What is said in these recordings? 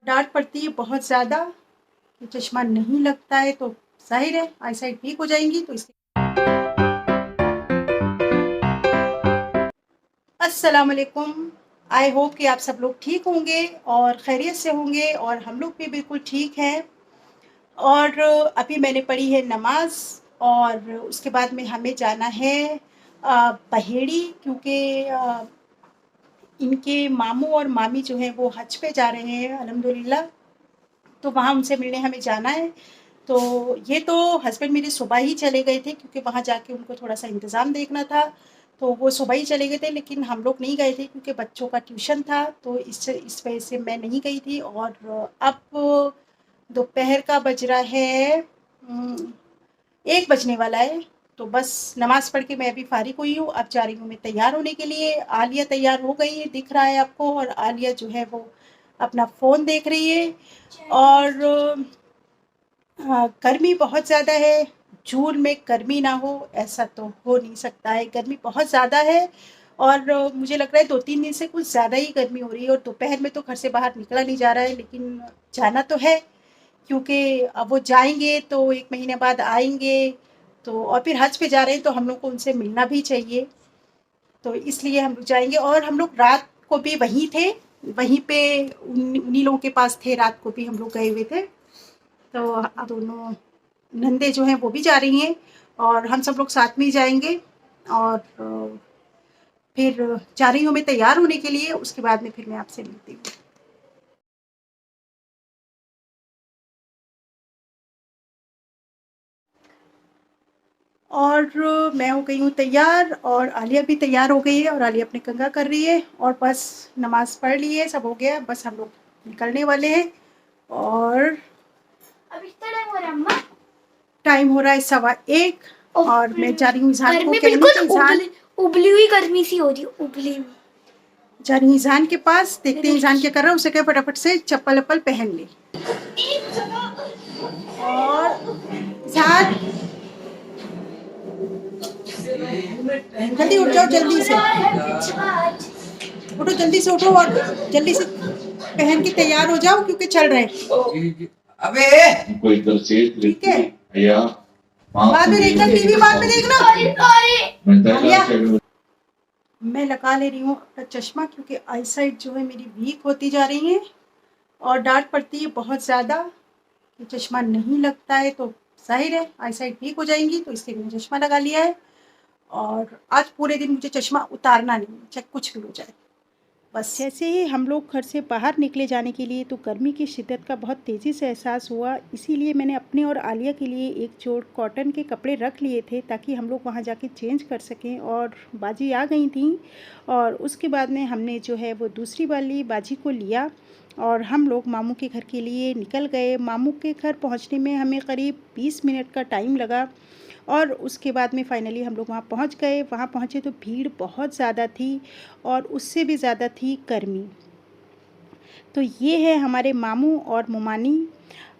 डांट पड़ती है बहुत ज़्यादा कि चश्मा नहीं लगता है, तो ज़ाहिर है आई साइट वीक हो जाएंगी। तो इसलिए अस्सलाम वालेकुम। आई होप कि आप सब लोग ठीक होंगे और खैरियत से होंगे, और हम लोग भी बिल्कुल ठीक हैं। और अभी मैंने पढ़ी है नमाज, और उसके बाद में हमें जाना है पहेड़ी, क्योंकि इनके मामू और मामी जो है वो हज पे जा रहे हैं अल्हम्दुलिल्लाह। तो वहाँ उनसे मिलने हमें जाना है। तो ये तो हस्बैंड मेरे सुबह ही चले गए थे, क्योंकि वहाँ जाके उनको थोड़ा सा इंतज़ाम देखना था। तो वो सुबह ही चले गए थे, लेकिन हम लोग नहीं गए थे क्योंकि बच्चों का ट्यूशन था। तो इस वजह से मैं नहीं गई थी। और अब दोपहर का बज रहा है 1 बजने वाला है। तो बस नमाज़ पढ़ के मैं अभी फ़ारिग हुई हूँ। अब जा रही हूँ मैं तैयार होने के लिए। आलिया तैयार हो गई है, दिख रहा है आपको, और आलिया जो है वो अपना फ़ोन देख रही है। और गर्मी बहुत ज़्यादा है। जून में गर्मी ना हो ऐसा तो हो नहीं सकता है, गर्मी बहुत ज़्यादा है। और मुझे लग रहा है 2-3 दिन से कुछ ज़्यादा ही गर्मी हो रही है, और दोपहर में तो घर से बाहर निकला नहीं जा रहा है, लेकिन जाना तो है, क्योंकि अब वो जाएंगे तो 1 महीने बाद आएंगे। तो और फिर हज पे जा रहे हैं तो हम लोग को उनसे मिलना भी चाहिए। तो इसलिए हम लोग जाएंगे। और हम लोग रात को भी वहीं थे, वहीं पे उन्हीं लोगों के पास थे, रात को भी हम लोग गए हुए थे। तो अब दोनों नंदे जो हैं वो भी जा रही हैं, और हम सब लोग साथ में ही जाएंगे। और फिर जा रही हूँ मैं तैयार होने के लिए, उसके बाद में फिर मैं आपसे मिलती हूँ। और मैं हो गई हूँ तैयार, और आलिया भी तैयार हो गई है, और आलिया अपने कंघा कर रही है, और बस नमाज पढ़ ली है, सब हो गया, बस हम लोग निकलने वाले हैं। और अभी तो टाइम हो रहा है अम्मा। टाइम हो रहा है 1:15, और मैं जा रही हूँ ईज़ान को गर्मी कहने बिल्कुल कि ईज़ान उबली हुई गर्मी सी हो रही है, उबली हुई। जा रही हूँ ईज़ान के पास, देखते हैं ईज़ान क्या कर रहा है। उसे कहे फटाफट से चप्पल वप्पल पहन ले। और ईज़ान जल्दी उठ जाओ, जल्दी से उठो, जल्दी से उठो, और जल्दी से पहन के तैयार हो जाओ, क्योंकि चल रहे हैं। अबे ठीक है, बाद में देखना टीवी, बाद में देखना। आलिया, मैं लगा ले रही हूँ अपना चश्मा, क्योंकि आई साइट जो है मेरी वीक होती जा रही है, और डांट पड़ती है बहुत ज़्यादा कि चश्मा नहीं लगता है, तो ज़ाहिर है आई साइट वीक हो जाएंगी। तो इसलिए मैंने चश्मा लगा लिया है, और आज पूरे दिन मुझे चश्मा उतारना नहीं है, चाहे कुछ भी हो जाए। बस जैसे ही हम लोग घर से बाहर निकले जाने के लिए, तो गर्मी की शिद्दत का बहुत तेज़ी से एहसास हुआ। इसीलिए मैंने अपने और आलिया के लिए एक जोड़ कॉटन के कपड़े रख लिए थे, ताकि हम लोग वहाँ जाके चेंज कर सकें। और बाजी आ गई थी, और उसके बाद में हमने जो है वो दूसरी वाली बाजी को लिया, और हम लोग मामू के घर के लिए निकल गए। मामू के घर पहुँचने में हमें करीब 20 मिनट का टाइम लगा, और उसके बाद में फ़ाइनली हम लोग वहाँ पहुँच गए। वहाँ पहुँचे तो भीड़ बहुत ज़्यादा थी, और उससे भी ज़्यादा थी गर्मी। तो ये है हमारे मामू और मुमानी,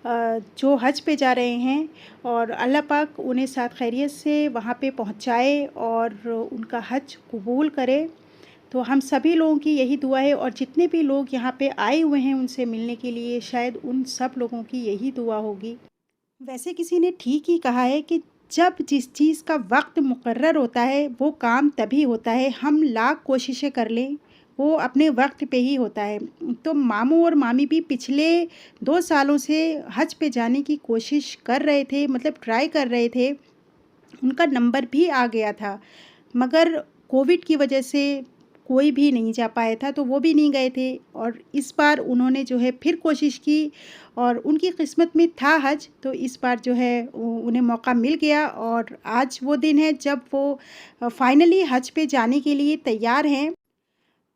जो हज पे जा रहे हैं, और अल्लाह पाक उन्हें साथ खैरियत से वहाँ पे पहुँचाए और उनका हज कबूल करे। तो हम सभी लोगों की यही दुआ है, और जितने भी लोग यहाँ पे आए हुए हैं उनसे मिलने के लिए, शायद उन सब लोगों की यही दुआ होगी। वैसे किसी ने ठीक ही कहा है कि जब जिस चीज़ का वक्त मुकर्रर होता है वो काम तभी होता है, हम लाख कोशिशें कर लें वो अपने वक्त पे ही होता है। तो मामू और मामी भी पिछले 2 सालों से हज पे जाने की कोशिश कर रहे थे, मतलब ट्राई कर रहे थे। उनका नंबर भी आ गया था, मगर कोविड की वजह से कोई भी नहीं जा पाया था, तो वो भी नहीं गए थे। और इस बार उन्होंने जो है फिर कोशिश की, और उनकी किस्मत में था हज, तो इस बार जो है उन्हें मौका मिल गया। और आज वो दिन है जब वो फाइनली हज पे जाने के लिए तैयार हैं।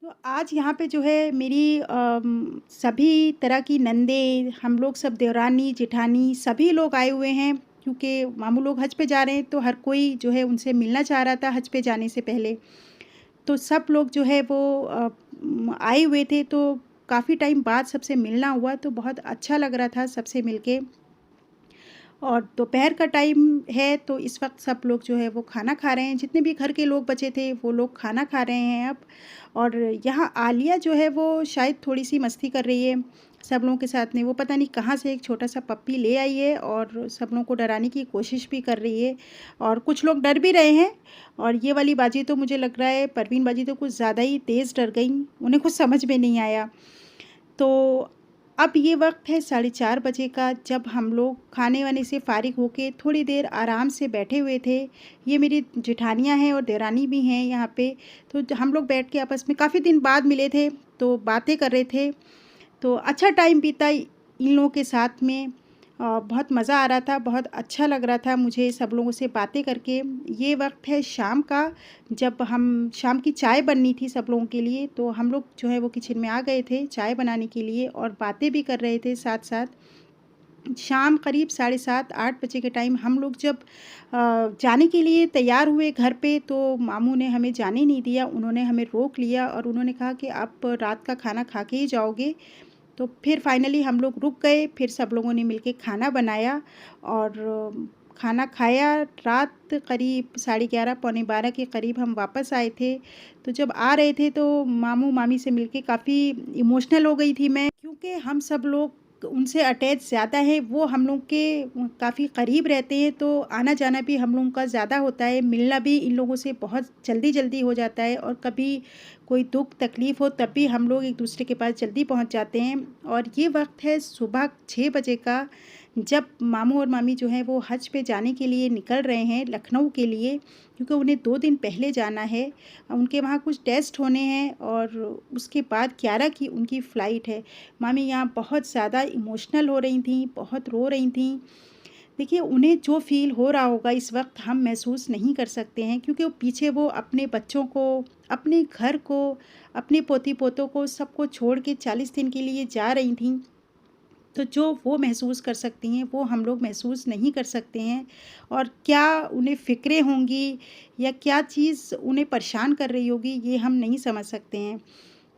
तो आज यहाँ पे जो है मेरी सभी तरह की नंदे, हम लोग सब देवरानी जेठानी सभी लोग आए हुए हैं, क्योंकि मामू लोग हज पे जा रहे हैं, तो हर कोई जो है उनसे मिलना चाह रहा था हज पे जाने से पहले। तो सब लोग जो है वो आए हुए थे, तो काफ़ी टाइम बाद सबसे मिलना हुआ, तो बहुत अच्छा लग रहा था सबसे मिलके। और दोपहर का टाइम है, तो इस वक्त सब लोग जो है वो खाना खा रहे हैं। जितने भी घर के लोग बचे थे वो लोग खाना खा रहे हैं अब। और यहाँ आलिया जो है वो शायद थोड़ी सी मस्ती कर रही है सब लोगों के साथ में। वो पता नहीं कहाँ से एक छोटा सा पप्पी ले आई है और सब लोगों को डराने की कोशिश भी कर रही है, और कुछ लोग डर भी रहे हैं। और ये वाली बाजी तो मुझे लग रहा है परवीन बाजी तो कुछ ज़्यादा ही तेज़ डर गई, उन्हें कुछ समझ में नहीं आया। तो अब ये वक्त है 4:30 बजे का, जब हम लोग खाने वाने से फ़ारिग होके थोड़ी देर आराम से बैठे हुए थे। ये मेरी जेठानियाँ हैं और देरानी भी हैं यहाँ पे। तो हम लोग बैठ के आपस में काफ़ी दिन बाद मिले थे तो बातें कर रहे थे। तो अच्छा टाइम बीता इन लोगों के साथ में। बहुत मज़ा आ रहा था, बहुत अच्छा लग रहा था मुझे सब लोगों से बातें करके। ये वक्त है शाम का, जब हम शाम की चाय बननी थी सब लोगों के लिए, तो हम लोग जो है वो किचन में आ गए थे चाय बनाने के लिए और बातें भी कर रहे थे साथ साथ। शाम करीब 7:30-8 बजे के टाइम हम लोग जब जाने के लिए तैयार हुए घर पे, तो मामू ने हमें जाने नहीं दिया। उन्होंने हमें रोक लिया और उन्होंने कहा कि आप रात का खाना खा के ही जाओगे। तो फिर फाइनली हम लोग रुक गए, फिर सब लोगों ने मिलके खाना बनाया और खाना खाया। रात करीब 11:30 पौने 12 के करीब हम वापस आए थे। तो जब आ रहे थे तो मामू मामी से मिलके काफ़ी इमोशनल हो गई थी मैं, क्योंकि हम सब लोग उनसे अटैच ज़्यादा है, वो हम लोग के काफ़ी करीब रहते हैं, तो आना जाना भी हम लोगों का ज़्यादा होता है, मिलना भी इन लोगों से बहुत जल्दी जल्दी हो जाता है। और कभी कोई दुख तकलीफ़ हो तब भी हम लोग एक दूसरे के पास जल्दी पहुंच जाते हैं। और ये वक्त है सुबह 6 बजे का, जब मामू और मामी जो हैं वो हज पे जाने के लिए निकल रहे हैं लखनऊ के लिए, क्योंकि उन्हें 2 दिन पहले जाना है। उनके वहाँ कुछ टेस्ट होने हैं और उसके बाद 11 की उनकी फ़्लाइट है। मामी यहाँ बहुत ज़्यादा इमोशनल हो रही थी, बहुत रो रही थी। देखिए, उन्हें जो फ़ील हो रहा होगा इस वक्त हम महसूस नहीं कर सकते हैं, क्योंकि वो पीछे वो अपने बच्चों को, अपने घर को, अपने पोती पोतों को सबको छोड़ के 40 दिन के लिए जा रही थीं। तो जो वो महसूस कर सकती हैं वो हम लोग महसूस नहीं कर सकते हैं। और क्या उन्हें फ़िक्रें होंगी या क्या चीज़ उन्हें परेशान कर रही होगी, ये हम नहीं समझ सकते हैं।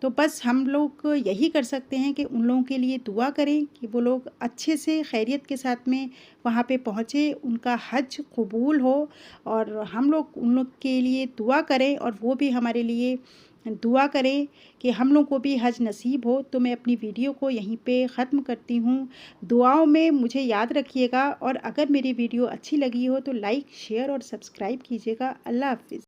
तो बस हम लोग यही कर सकते हैं कि उन लोगों के लिए दुआ करें कि वो लोग अच्छे से खैरियत के साथ में वहाँ पे पहुँचे, उनका हज कबूल हो। और हम लोग उन लोग के लिए दुआ करें और वो भी हमारे लिए दुआ करें कि हम लोग को भी हज नसीब हो। तो मैं अपनी वीडियो को यहीं पे ख़त्म करती हूँ। दुआओं में मुझे याद रखिएगा, और अगर मेरी वीडियो अच्छी लगी हो तो लाइक, शेयर और सब्सक्राइब कीजिएगा। अल्लाह हाफ़िज़।